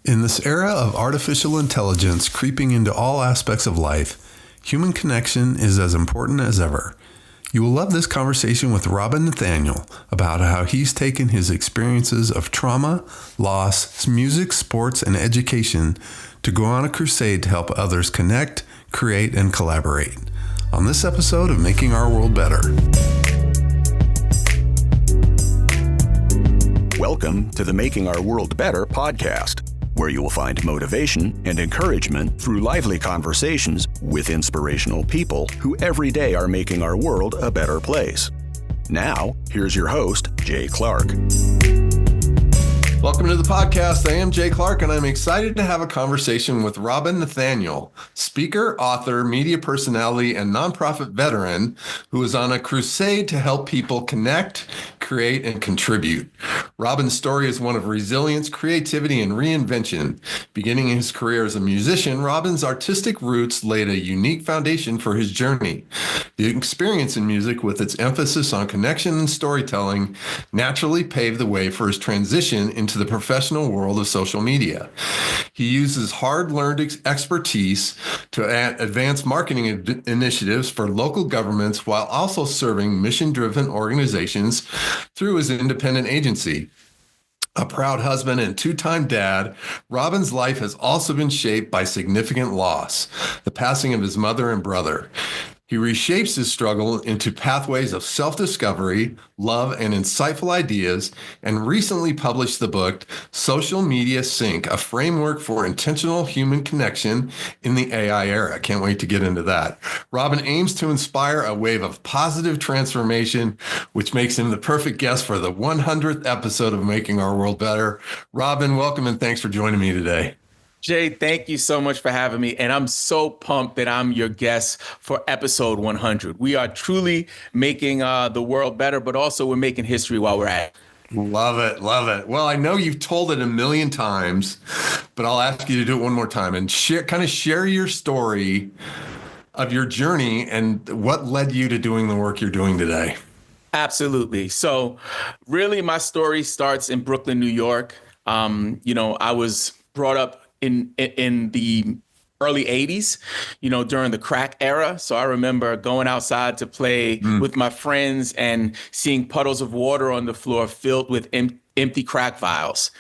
In this era of artificial intelligence creeping into all aspects of life, human connection is as important as ever. You will love this conversation with Robin Nathaniel about how he's taken his experiences of trauma, loss, music, sports, and education to go on a crusade to help others connect, create, and collaborate. On this episode of Making Our World Better. Welcome to the Making Our World Better podcast, where you will find motivation and encouragement through lively conversations with inspirational people who every day are making our world a better place. Now, here's your host, Jay Clark. Welcome to the podcast. I am Jay Clark, and I'm excited to have a conversation with Robin Nathaniel, speaker, author, media personality, and nonprofit veteran who is on a crusade to help people connect, create, and contribute. Robin's story is one of resilience, creativity, and reinvention. Beginning his career as a musician, Robin's artistic roots laid a unique foundation for his journey. The experience in music, with its emphasis on connection and storytelling, naturally paved the way for his transition into the professional world of social media. He uses hard-learned expertise to advance marketing initiatives for local governments while also serving mission-driven organizations through his independent agency. A proud husband and two-time dad, Robin's life has also been shaped by significant loss, the passing of his mother and brother. He reshapes his struggle into pathways of self-discovery, love, and insightful ideas, and recently published the book, Social Media Sync, a framework for intentional human connection in the AI era. Can't wait to get into that. Robin aims to inspire a wave of positive transformation, which makes him the perfect guest for the 100th episode of Making Our World Better. Robin, welcome, and thanks for joining me today. Jay, thank you so much for having me. And I'm so pumped that I'm your guest for episode 100. We are truly making the world better, but also we're making history while we're at it. Love it. Love it. Well, I know you've told it a million times, but I'll ask you to do it one more time and share your story of your journey and what led you to doing the work you're doing today. Absolutely. So really, my story starts in Brooklyn, New York. I was brought up in the early 80s, during the crack era. So I remember going outside to play with my friends and seeing puddles of water on the floor filled with empty crack vials.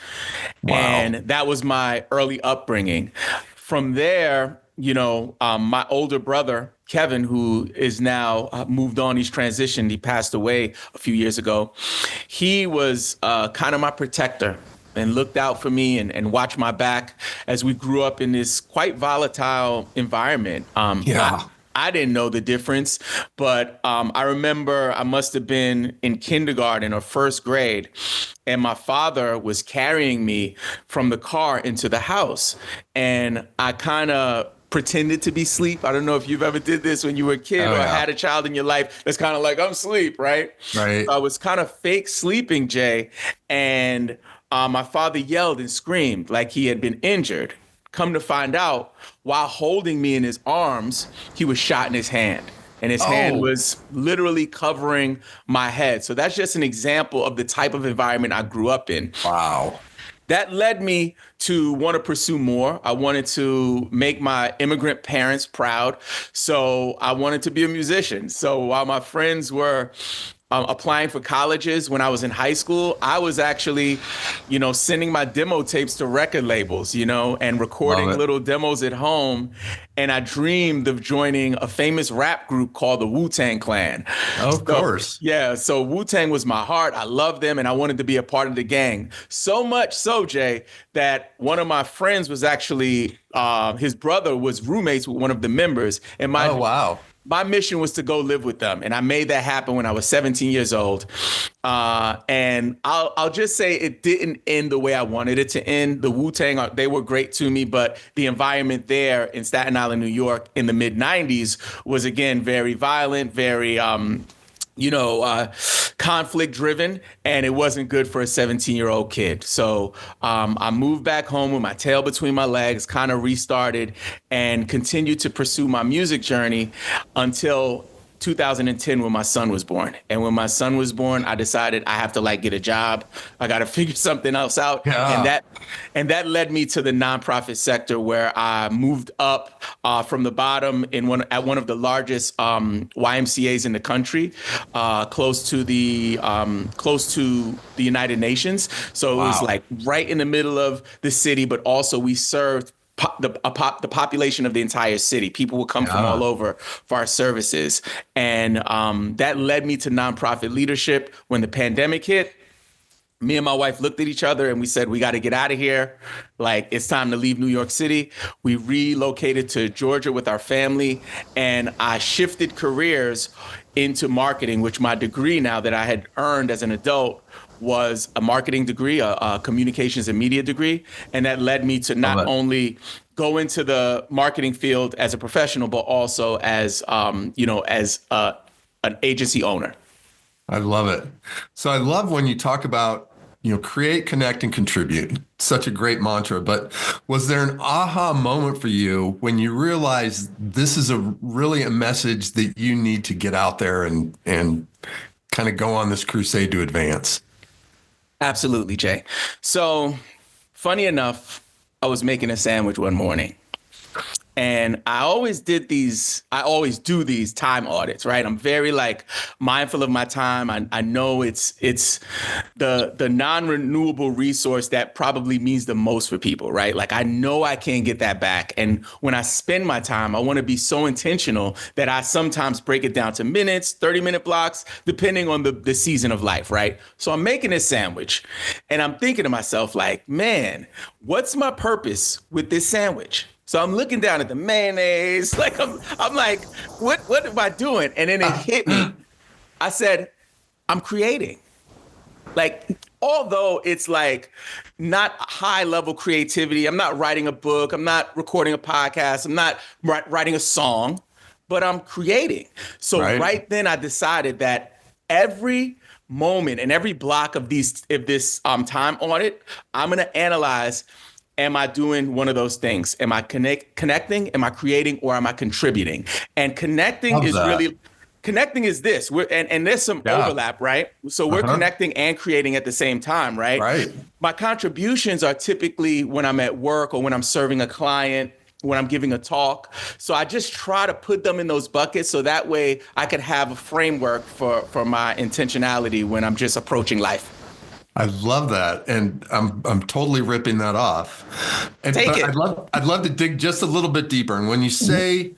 Wow. And that was my early upbringing. From there, my older brother, Kevin, who is now moved on, he's transitioned, he passed away a few years ago. He was kind of my protector and looked out for me and watched my back as we grew up in this quite volatile environment. I didn't know the difference, but I remember I must have been in kindergarten or first grade, and my father was carrying me from the car into the house, and I kind of pretended to be asleep. I don't know if you've ever did this when you were a kid had a child in your life that's kind of like, I'm asleep, right? Right. So I was kind of fake sleeping, Jay, and my father yelled and screamed like he had been injured. Come to find out, while holding me in his arms, he was shot in his hand. And his hand was literally covering my head. So that's just an example of the type of environment I grew up in. Wow. That led me to want to pursue more. I wanted to make my immigrant parents proud. So I wanted to be a musician. So while my friends were applying for colleges when I was in high school, I was actually, sending my demo tapes to record labels, and recording little demos at home. And I dreamed of joining a famous rap group called the Wu-Tang Clan. Of course. Yeah. So Wu-Tang was my heart. I loved them and I wanted to be a part of the gang. So much so, Jay, that one of my friends was actually, his brother was roommates with one of the members. And my mission was to go live with them. And I made that happen when I was 17 years old. And I'll just say it didn't end the way I wanted it to end. The Wu-Tang, they were great to me, but the environment there in Staten Island, New York in the mid 90s was, again, very violent, very, conflict driven, and it wasn't good for a 17-year-old kid. So I moved back home with my tail between my legs, kind of restarted and continued to pursue my music journey until 2010 when my son was born. And when my son was born, I decided I have to like get a job. I got to figure something else out. Yeah. And that led me to the nonprofit sector, where I moved up from the bottom at one of the largest YMCA's in the country, close to the United Nations. So it was like right in the middle of the city, but also we served the population of the entire city. People would come from all over for our services. And that led me to nonprofit leadership. When the pandemic hit, me and my wife looked at each other and we said, we got to get out of here. Like, it's time to leave New York City. We relocated to Georgia with our family, and I shifted careers into marketing, which my degree now that I had earned as an adult was a marketing degree, a communications and media degree. And that led me to not only go into the marketing field as a professional, but also as, an agency owner. I love it. So I love when you talk about, create, connect, and contribute. Such a great mantra. But was there an aha moment for you when you realized this is really a message that you need to get out there and kind of go on this crusade to advance? Absolutely, Jay. So funny enough, I was making a sandwich one morning, and I always do these time audits, right? I'm very mindful of my time. I know it's the non-renewable resource that probably means the most for people, right? Like, I know I can't get that back. And when I spend my time, I want to be so intentional that I sometimes break it down to minutes, 30-minute blocks, depending on the season of life, right? So I'm making this sandwich and I'm thinking to myself, like, man, what's my purpose with this sandwich? So I'm looking down at the mayonnaise, like I'm like, what am I doing? And then it hit me. I said, I'm creating. Like, although it's like not high level creativity, I'm not writing a book, I'm not recording a podcast, I'm not writing a song, but I'm creating. So right then I decided that every moment and every block of this time audit, I'm going to analyze, am I doing one of those things? Am I connecting? Am I creating? Or am I contributing? And connecting is this. And there's some overlap, right? So we're connecting and creating at the same time, right? Right. My contributions are typically when I'm at work or when I'm serving a client, when I'm giving a talk. So I just try to put them in those buckets so that way I could have a framework for my intentionality when I'm just approaching life. I love that, and I'm totally ripping that off. And Take it. I'd love to dig just a little bit deeper. And when you say,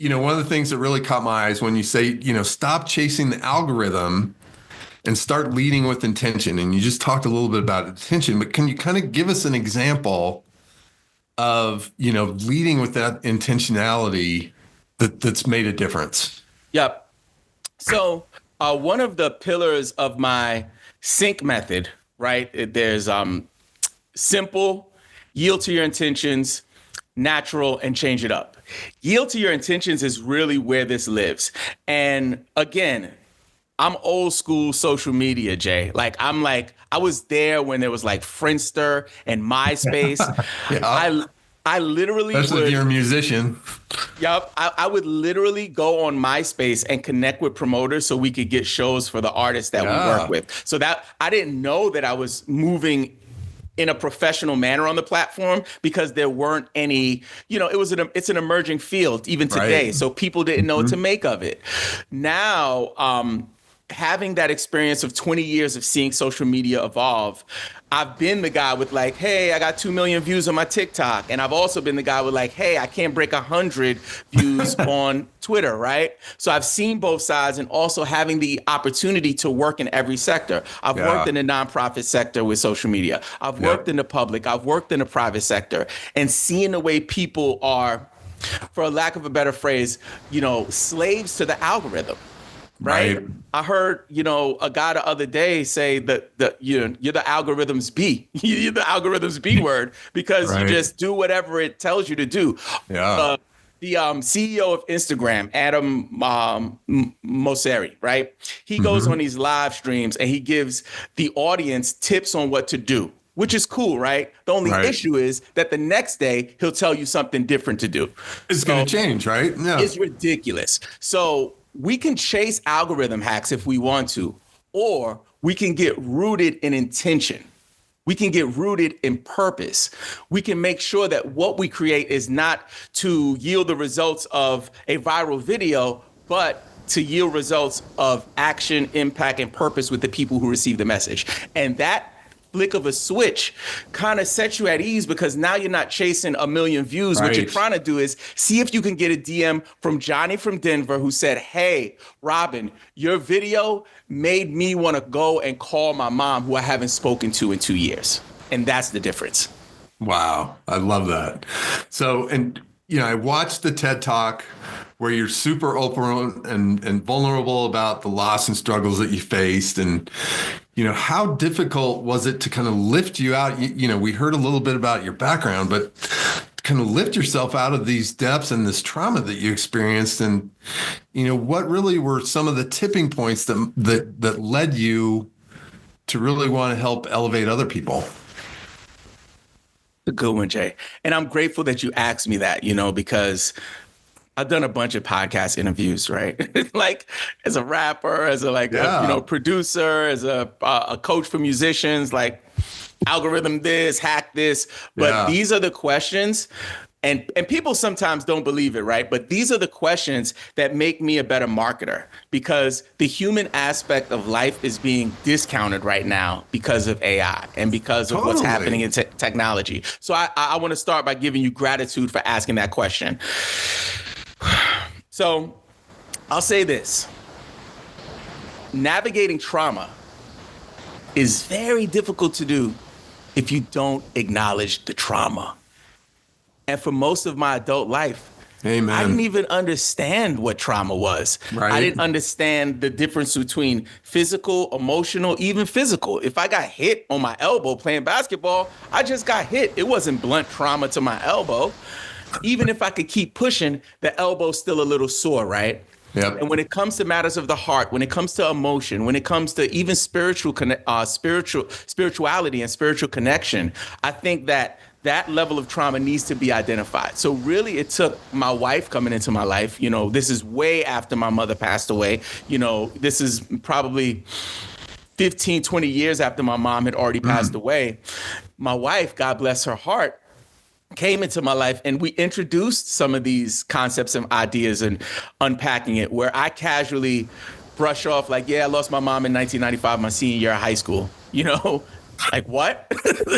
one of the things that really caught my eyes when you say, stop chasing the algorithm and start leading with intention. And you just talked a little bit about intention, but can you kind of give us an example of leading with that intentionality that's made a difference? Yep. So one of the pillars of my sync method, right? There's simple, yield to your intentions, natural, and change it up. Yield to your intentions is really where this lives. And again, I'm old school social media, Jay. I was there when there was Friendster and MySpace. I literally especially if you're a musician. Yep. I would literally go on MySpace and connect with promoters so we could get shows for the artists that we work with. So that I didn't know that I was moving in a professional manner on the platform because there weren't any, it's an emerging field even today. Right. So people didn't know what to make of it. Now, having that experience of 20 years of seeing social media evolve, I've been the guy with hey, I got 2 million views on my TikTok. And I've also been the guy with hey, I can't break 100 views on Twitter, right? So I've seen both sides, and also having the opportunity to work in every sector. I've worked in the nonprofit sector with social media. I've worked in the public. I've worked in the private sector, and seeing the way people are, for a lack of a better phrase, slaves to the algorithm. Right. I heard, a guy the other day say that you're the algorithm's B. You're the algorithm's B word because you just do whatever it tells you to do. Yeah. The CEO of Instagram, Adam Mosseri, right? He goes on these live streams and he gives the audience tips on what to do, which is cool, right? The only issue is that the next day he'll tell you something different to do. It's going to change, right? Yeah. It's ridiculous. So we can chase algorithm hacks if we want to, or we can get rooted in intention. We can get rooted in purpose. We can make sure that what we create is not to yield the results of a viral video, but to yield results of action, impact, and purpose with the people who receive the message. And that flick of a switch kind of sets you at ease, because now you're not chasing a million views. What you're trying to do is see if you can get a DM from Johnny from Denver who said, hey, Robin, your video made me want to go and call my mom, who I haven't spoken to in 2 years. And that's the difference. Wow. I love that. So, and, I watched the TED Talk where you're super open and vulnerable about the loss and struggles that you faced. And, how difficult was it to kind of lift you out? We heard a little bit about your background, but to kind of lift yourself out of these depths and this trauma that you experienced. And, what really were some of the tipping points that led you to really want to help elevate other people? A good one, Jay. And I'm grateful that you asked me that, because I've done a bunch of podcast interviews, right? Like as a rapper, as a producer, as a coach for musicians, like algorithm this, hack this. But these are the questions. And people sometimes don't believe it, right? But these are the questions that make me a better marketer, because the human aspect of life is being discounted right now because of AI and because of what's happening in technology. So I want to start by giving you gratitude for asking that question. So I'll say this. Navigating trauma is very difficult to do if you don't acknowledge the trauma. And for most of my adult life, Amen. I didn't even understand what trauma was. Right. I didn't understand the difference between physical, emotional, even physical. If I got hit on my elbow playing basketball, I just got hit. It wasn't blunt trauma to my elbow. Even if I could keep pushing, the elbow's still a little sore, right? Yep. And when it comes to matters of the heart, when it comes to emotion, when it comes to even spirituality and spiritual connection, I think that level of trauma needs to be identified. So really, it took my wife coming into my life. This is way after my mother passed away. This is probably 15, 20 years after my mom had already passed away. My wife, God bless her heart, came into my life, and we introduced some of these concepts and ideas and unpacking it, where I casually brush off like, I lost my mom in 1995, my senior year of high school, like what?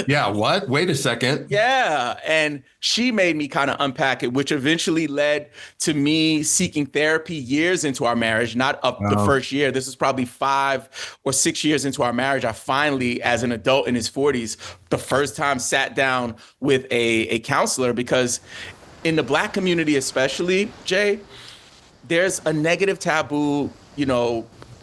Yeah, what? Wait a second. Yeah. And she made me kind of unpack it, which eventually led to me seeking therapy years into our marriage, not the first year. This was probably 5 or 6 years into our marriage. I finally, as an adult in his 40s, the first time sat down with a counselor, because in the Black community especially, Jay, there's a negative taboo,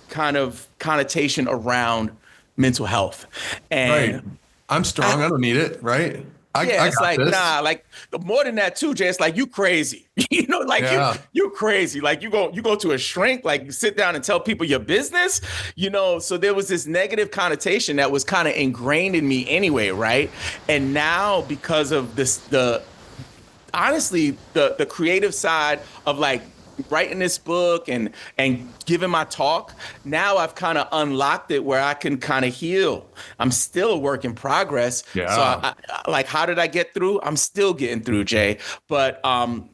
kind of connotation around mental health. And right. I'm strong. I don't need it. Right. It's like, this. Nah, like more than that too, Jay. It's like, you crazy, you crazy. Like you go to a shrink, like you sit down and tell people your business, so there was this negative connotation that was kind of ingrained in me anyway. Right. And now, because of this, honestly, the creative side of like writing this book and giving my talk, now I've kind of unlocked it where I can kind of heal. I'm still a work in progress. Yeah. So I like, how did I get through? I'm still getting through, Jay. But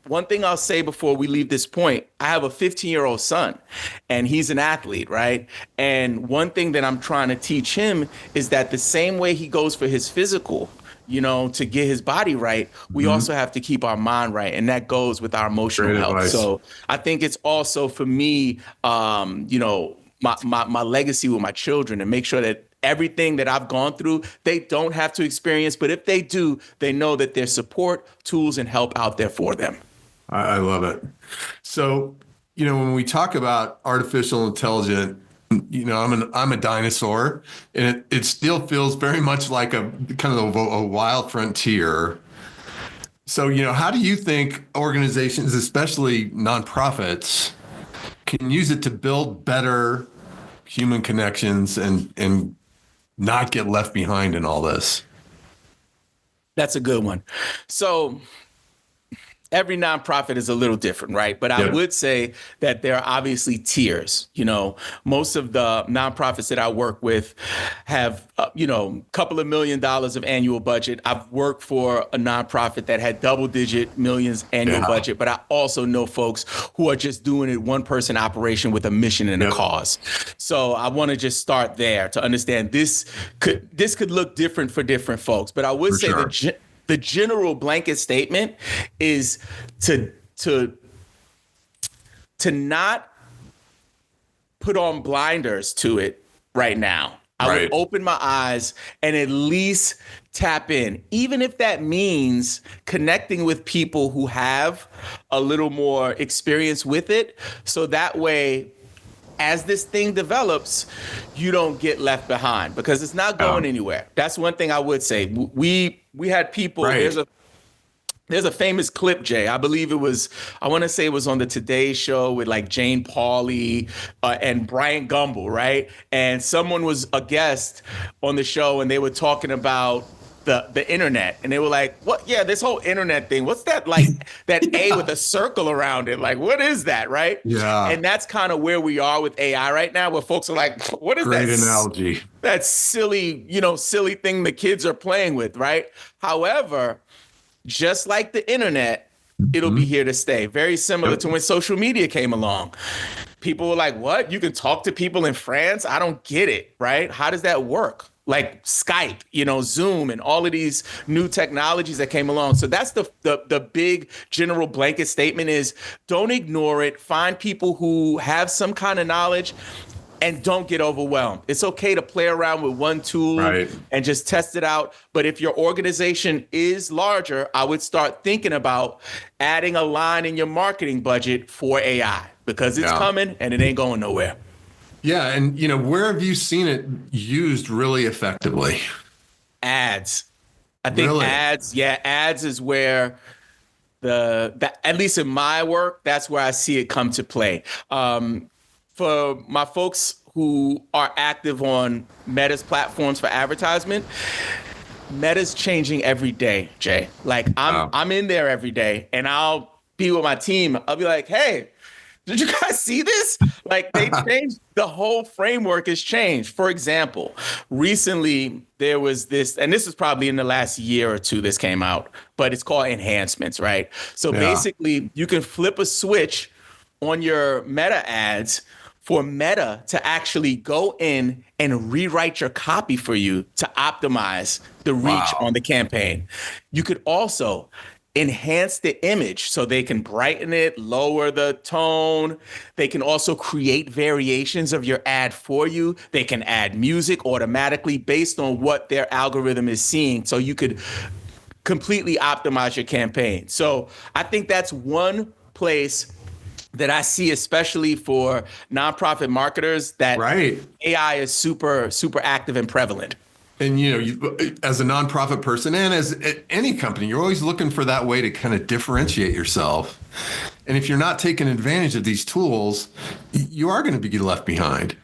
one thing I'll say before we leave this point, I have a 15-year-old son, and he's an athlete, right? And one thing that I'm trying to teach him is that the same way he goes for his physical, to get his body right, we also have to keep our mind right. And that goes with our emotional Great health. advice. So I think it's also for me, my legacy with my children, and make sure that everything that I've gone through, they don't have to experience. But if they do, they know that there's support, tools, and help out there for them. I love it. So, when we talk about artificial intelligence, I'm a dinosaur, and it still feels very much like a kind of a wild frontier. So, how do you think organizations, especially nonprofits, can use it to build better human connections and not get left behind in all this? That's a good one. So every nonprofit is a little different, right? But I would say that there are obviously tiers. Most of the nonprofits that I work with have, a couple of $1 million of annual budget. I've worked for a nonprofit that had double-digit millions annual budget, but I also know folks who are just doing it one person operation with a mission and a cause. So I want to just start there to understand this could look different for different folks. But I would say the general blanket statement is to not put on blinders to it right now. I would open my eyes and at least tap in, even if that means connecting with people who have a little more experience with it. So that way, as this thing develops, you don't get left behind because it's not going anywhere. That's one thing I would say. We had people, there's a famous clip, Jay. I believe I want to say it was on the Today Show with like Jane Pauley and Brian Gumbel, right? And someone was a guest on the show and they were talking about the internet. And they were like, what? Yeah, this whole internet thing. What's that like? That A with a circle around it. Like, what is that, right? Yeah. And that's kind of where we are with AI right now, where folks are like, what is that? Great analogy. That silly thing the kids are playing with, right? However, just like the internet, it'll be here to stay. Very similar to when social media came along. People were like, what? You can talk to people in France? I don't get it, right? How does that work? Like Skype, Zoom, and all of these new technologies that came along. So that's the big general blanket statement is don't ignore it. Find people who have some kind of knowledge and don't get overwhelmed. It's okay to play around with one tool and just test it out. But if your organization is larger, I would start thinking about adding a line in your marketing budget for AI because it's coming and it ain't going nowhere. Yeah. And, where have you seen it used really effectively? Ads. I think ads is where at least in my work, that's where I see it come to play. For my folks who are active on Meta's platforms for advertisement, Meta's changing every day, Jay. Like I'm in there every day and I'll be with my team. I'll be like, hey, did you guys see this? Like they changed, the whole framework has changed. For example, recently there was this, and this is probably in the last year or two this came out, but it's called enhancements, right? So basically you can flip a switch on your Meta ads for Meta to actually go in and rewrite your copy for you to optimize the reach on the campaign. You could also enhance the image so they can brighten it, lower the tone. They can also create variations of your ad for you. They can add music automatically based on what their algorithm is seeing. So you could completely optimize your campaign. So I think that's one place that I see, especially for nonprofit marketers, that AI is super, super active and prevalent. And, as a nonprofit person and as any company, you're always looking for that way to kind of differentiate yourself. And if you're not taking advantage of these tools, you are going to be left behind.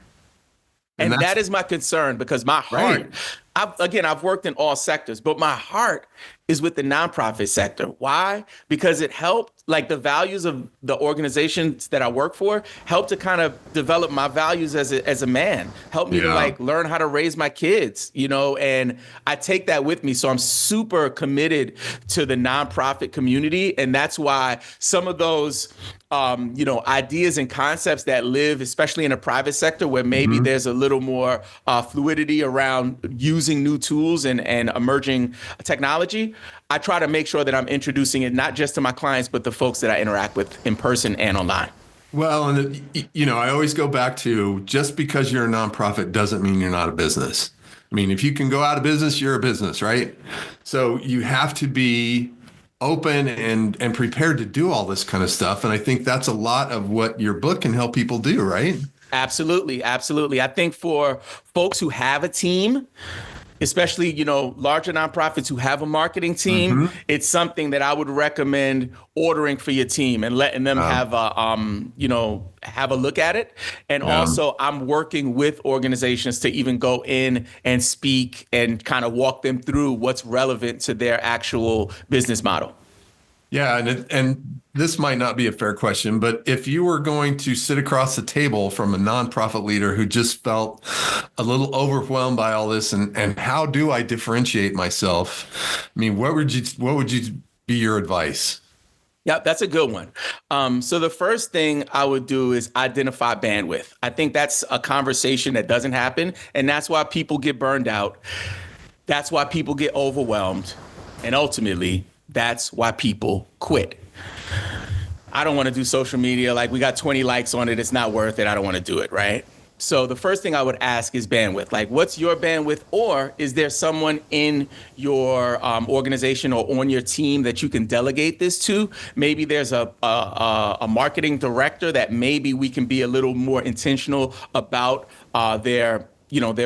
And that is my concern because my heart, I've worked in all sectors, but my heart is with the nonprofit sector. Why? Because it helped, like the values of the organizations that I work for, help to kind of develop my values as a man, help me to like learn how to raise my kids, and I take that with me. So I'm super committed to the nonprofit community. And that's why some of those ideas and concepts that live, especially in a private sector where maybe there's a little more fluidity around using new tools and emerging technology, I try to make sure that I'm introducing it not just to my clients, but the folks that I interact with in person and online. Well, and I always go back to just because you're a nonprofit doesn't mean you're not a business. I mean, if you can go out of business, you're a business, right? So you have to be open and prepared to do all this kind of stuff. And I think that's a lot of what your book can help people do, right? Absolutely. Absolutely. I think for folks who have a team, especially, larger nonprofits who have a marketing team, it's something that I would recommend ordering for your team and letting them have a look at it. And also I'm working with organizations to even go in and speak and kind of walk them through what's relevant to their actual business model. Yeah, and this might not be a fair question, but if you were going to sit across the table from a nonprofit leader who just felt a little overwhelmed by all this, and how do I differentiate myself? I mean, what would you be your advice? Yeah, that's a good one. So the first thing I would do is identify bandwidth. I think that's a conversation that doesn't happen, and that's why people get burned out. That's why people get overwhelmed, and ultimately, that's why people quit. I don't want to do social media. Like, we got 20 likes on it. It's not worth it. I don't want to do it. Right. So the first thing I would ask is bandwidth. Like, what's your bandwidth? Or is there someone in your organization or on your team that you can delegate this to? Maybe there's a marketing director that maybe we can be a little more intentional about their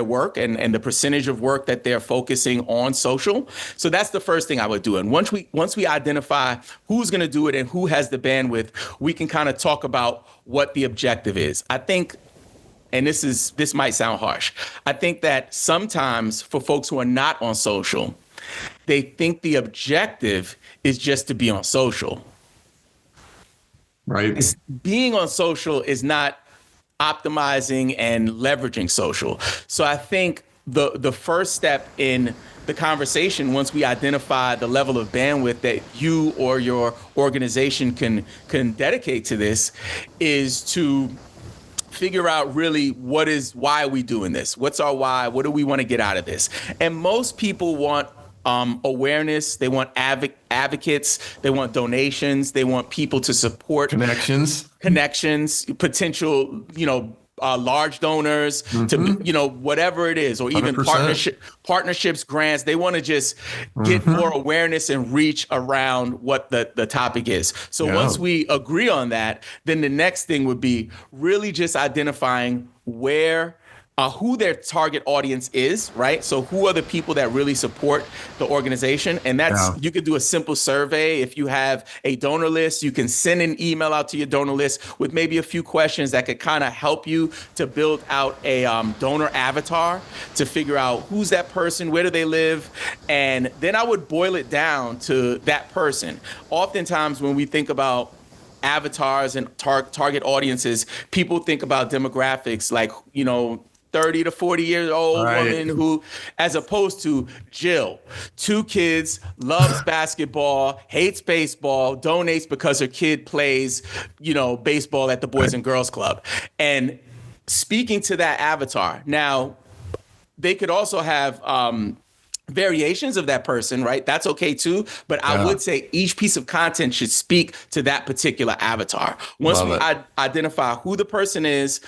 work and the percentage of work that they're focusing on social. So that's the first thing I would do. And once we identify who's going to do it and who has the bandwidth, we can kind of talk about what the objective is. I think, and this might sound harsh, I think that sometimes for folks who are not on social, they think the objective is just to be on social. Right. Being on social is not optimizing and leveraging social. So I think the first step in the conversation, once we identify the level of bandwidth that you or your organization can dedicate to this, is to figure out really why are we doing this? What's our why? What do we want to get out of this? And most people want awareness. They want advocates. They want donations. They want people to support Connections, potential, large donors to, whatever it is, or even 100%. partnerships, grants. They want to just get more awareness and reach around what the topic is. So Yeah. once we agree on that, then the next thing would be really just identifying who their target audience is, right? So who are the people that really support the organization? And you could do a simple survey. If you have a donor list, you can send an email out to your donor list with maybe a few questions that could kind of help you to build out a donor avatar, to figure out who's that person, where do they live? And then I would boil it down to that person. Oftentimes when we think about avatars and target audiences, people think about demographics like, 30 to 40 years old woman who, as opposed to Jill, 2 kids, loves basketball, hates baseball, donates because her kid plays, baseball at the Boys and Girls Club. And speaking to that avatar. Now, they could also have variations of that person, right? That's okay too. But I would say each piece of content should speak to that particular avatar. Once we identify who the person is,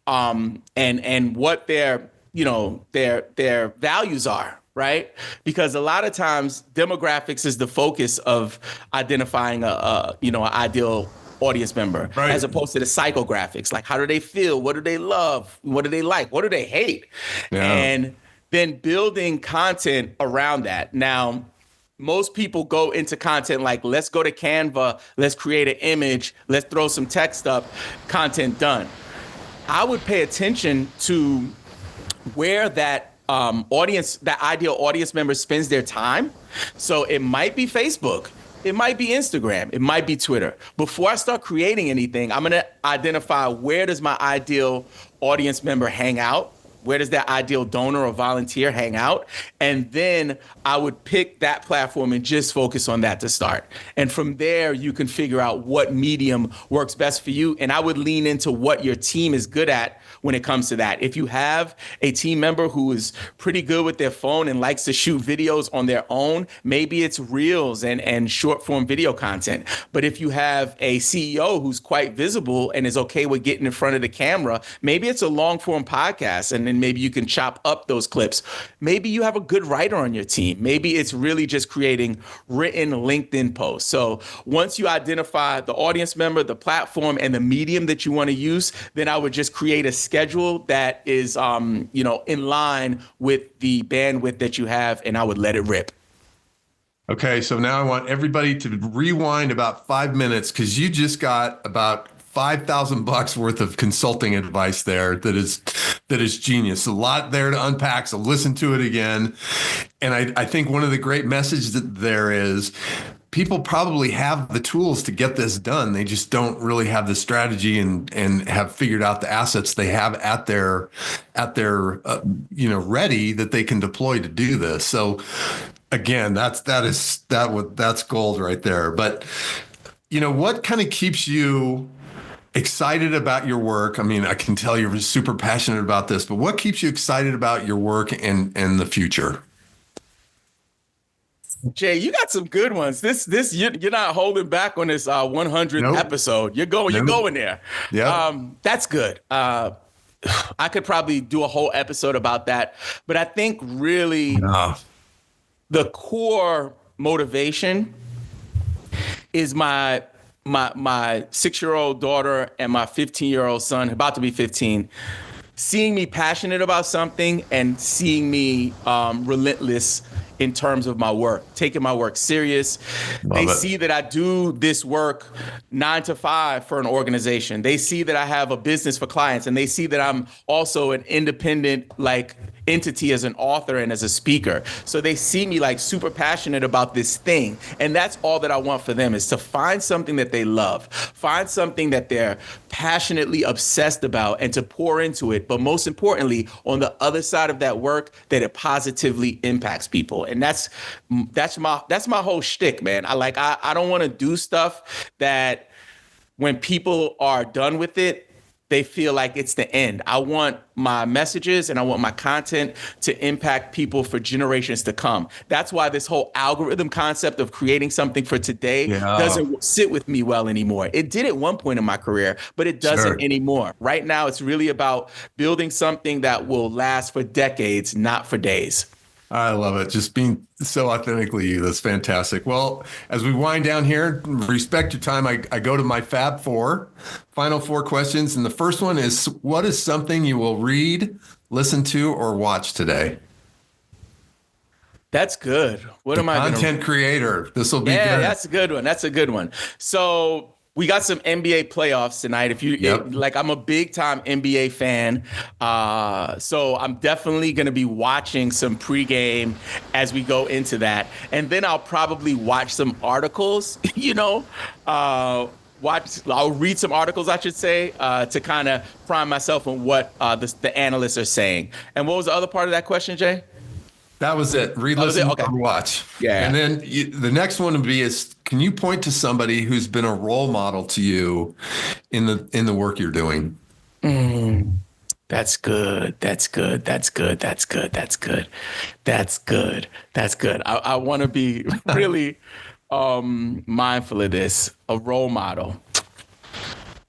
and what their values are, right? Because a lot of times demographics is the focus of identifying an ideal audience member, as opposed to the psychographics. Like, how do they feel? What do they love? What do they like? What do they hate? And then building content around that. Now, most people go into content like, let's go to Canva, let's create an image, let's throw some text up, content done. I would pay attention to where that ideal audience member spends their time. So it might be Facebook, it might be Instagram, it might be Twitter. Before I start creating anything, I'm going to identify, where does my ideal audience member hang out? Where does that ideal donor or volunteer hang out? And then I would pick that platform and just focus on that to start. And from there, you can figure out what medium works best for you. And I would lean into what your team is good at when it comes to that. If you have a team member who is pretty good with their phone and likes to shoot videos on their own, maybe it's reels and short form video content. But if you have a CEO who's quite visible and is okay with getting in front of the camera, maybe it's a long form podcast, and then maybe you can chop up those clips. Maybe you have a good writer on your team. Maybe it's really just creating written LinkedIn posts. So once you identify the audience member, the platform, and the medium that you want to use, then I would just create a schedule that is, in line with the bandwidth that you have, and I would let it rip. Okay, so now I want everybody to rewind about 5 minutes, because you just got about $5,000 worth of consulting advice there that is genius. A lot there to unpack, so listen to it again. And I think one of the great messages that there is, people probably have the tools to get this done. They just don't really have the strategy and have figured out the assets they have at their ready that they can deploy to do this. So again, that's gold right there. But what kind of keeps you excited about your work? I mean, I can tell you're super passionate about this, but what keeps you excited about your work and the future? Jay, you got some good ones. You're not holding back on this 100th Nope. episode. You're going there. Yeah. That's good. I could probably do a whole episode about that, but I think really the core motivation is my 6-year-old daughter and my 15-year-old son, about to be 15, seeing me passionate about something and seeing me relentless in terms of my work, taking my work serious. They see that I do this work 9 to 5 for an organization. They see that I have a business for clients, and they see that I'm also an independent entity as an author and as a speaker. So they see me super passionate about this thing. And that's all that I want for them, is to find something that they love, find something that they're passionately obsessed about, and to pour into it. But most importantly, on the other side of that work, that it positively impacts people. And that's my whole shtick, man. I don't want to do stuff that when people are done with it, they feel like it's the end. I want my messages and I want my content to impact people for generations to come. That's why this whole algorithm concept of creating something for today doesn't sit with me well anymore. It did at one point in my career, but it doesn't anymore. Right now, it's really about building something that will last for decades, not for days. I love it. Just being so authentically you. That's fantastic. Well, as we wind down here, respect your time. I go to my Fab Four, final 4 questions. And the first one is, what is something you will read, listen to, or watch today? That's good. What am I going to... Content creator. This will be good. Yeah, that's a good one. That's a good one. So we got some NBA playoffs tonight. I'm a big time NBA fan. So I'm definitely going to be watching some pregame as we go into that. And then I'll probably watch some articles, I'll read some articles, I should say, to kind of prime myself on what the analysts are saying. And what was the other part of that question, Jay? That was it. Read, listen, or watch. Yeah. And then the next one would be can you point to somebody who's been a role model to you in the work you're doing? That's good. I want to be really mindful of this. A role model.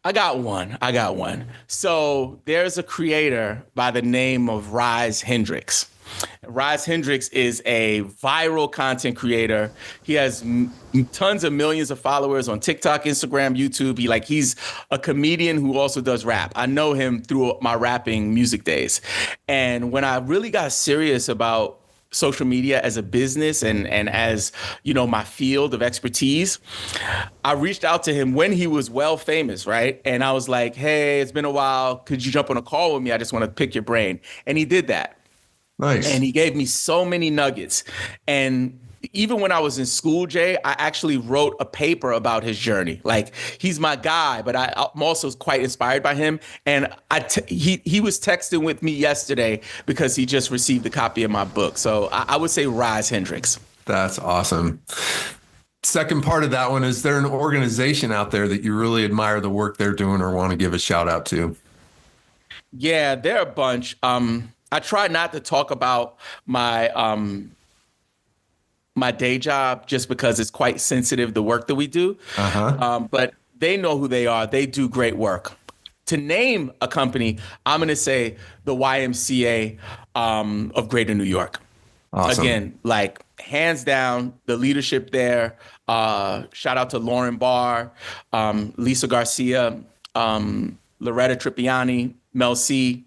I got one. So there's a creator by the name of Rise Hendricks. Rise Hendricks is a viral content creator. He has tons of millions of followers on TikTok, Instagram, YouTube. He's a comedian who also does rap. I know him through my rapping music days. And when I really got serious about social media as a business and as, my field of expertise, I reached out to him when he was well famous, right? And I was like, hey, it's been a while. Could you jump on a call with me? I just want to pick your brain. And he did that. Nice. And he gave me so many nuggets. And even when I was in school, Jay, I actually wrote a paper about his journey. He's my guy, but I'm also quite inspired by him. And he was texting with me yesterday because he just received a copy of my book. So I would say Rise Hendricks. That's awesome. Second part of that one, is there an organization out there that you really admire the work they're doing or want to give a shout out to? Yeah, there are a bunch. I try not to talk about my my day job just because it's quite sensitive, the work that we do. But they know who they are. They do great work. To name a company, I'm going to say the YMCA of Greater New York. Awesome. Again, hands down, the leadership there. Shout out to Lauren Barr, Lisa Garcia, Loretta Trippiani, Mel C,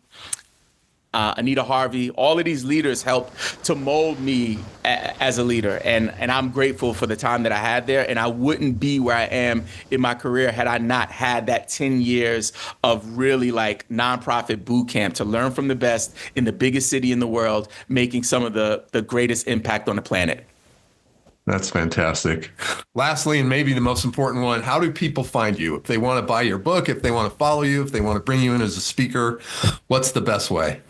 Anita Harvey. All of these leaders helped to mold me as a leader. And I'm grateful for the time that I had there. And I wouldn't be where I am in my career had I not had that 10 years of really nonprofit boot camp to learn from the best in the biggest city in the world, making some of the greatest impact on the planet. That's fantastic. Lastly, and maybe the most important one, how do people find you? If they want to buy your book, if they want to follow you, if they want to bring you in as a speaker, what's the best way?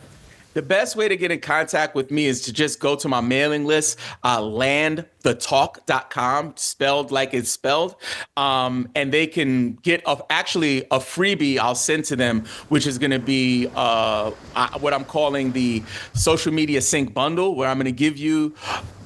The best way to get in contact with me is to just go to my mailing list, landthetalk.com, spelled like it's spelled. And they can get actually a freebie I'll send to them, which is going to be what I'm calling the social media sync bundle, where I'm going to give you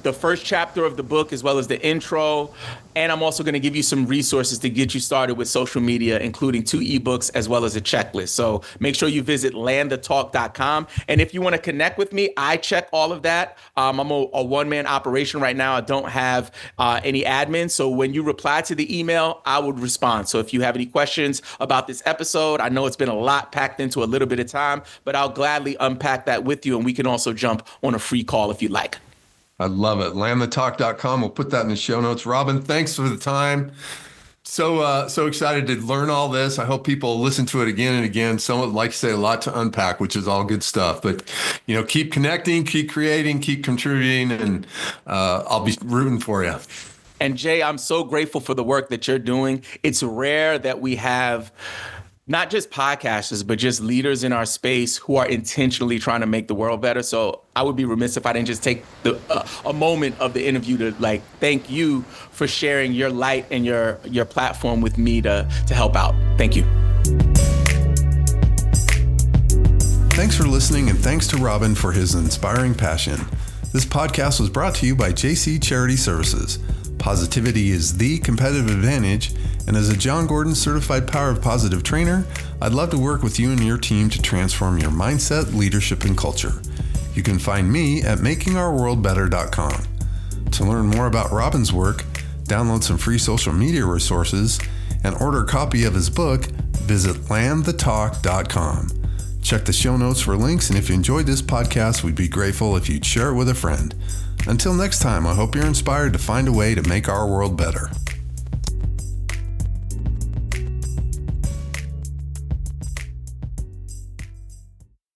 the first chapter of the book as well as the intro. And I'm also going to give you some resources to get you started with social media, including 2 ebooks as well as a checklist. So make sure you visit landthetalk.com. And if you want to connect with me, I check all of that. I'm a one-man operation right now. I don't have any admin. So when you reply to the email, I would respond. So if you have any questions about this episode, I know it's been a lot packed into a little bit of time, but I'll gladly unpack that with you. And we can also jump on a free call if you'd like. I love it. Landthetalk.com. We'll put that in the show notes. Robin, thanks for the time. So excited to learn all this. I hope people listen to it again and again. Someone, like you say, a lot to unpack, which is all good stuff. But, keep connecting, keep creating, keep contributing, and I'll be rooting for you. And Jay, I'm so grateful for the work that you're doing. It's rare that we have not just podcasters, but just leaders in our space who are intentionally trying to make the world better. So I would be remiss if I didn't just take a moment of the interview to thank you for sharing your light and your platform with me to help out. Thank you. Thanks for listening, and thanks to Robin for his inspiring passion. This podcast was brought to you by JC Charity Services. Positivity is the competitive advantage, and as a John Gordon Certified Power of Positive trainer, I'd love to work with you and your team to transform your mindset, leadership, and culture. You can find me at makingourworldbetter.com. To learn more about Robin's work, download some free social media resources, and order a copy of his book, visit landthetalk.com. Check the show notes for links, and if you enjoyed this podcast, we'd be grateful if you'd share it with a friend. Until next time, I hope you're inspired to find a way to make our world better.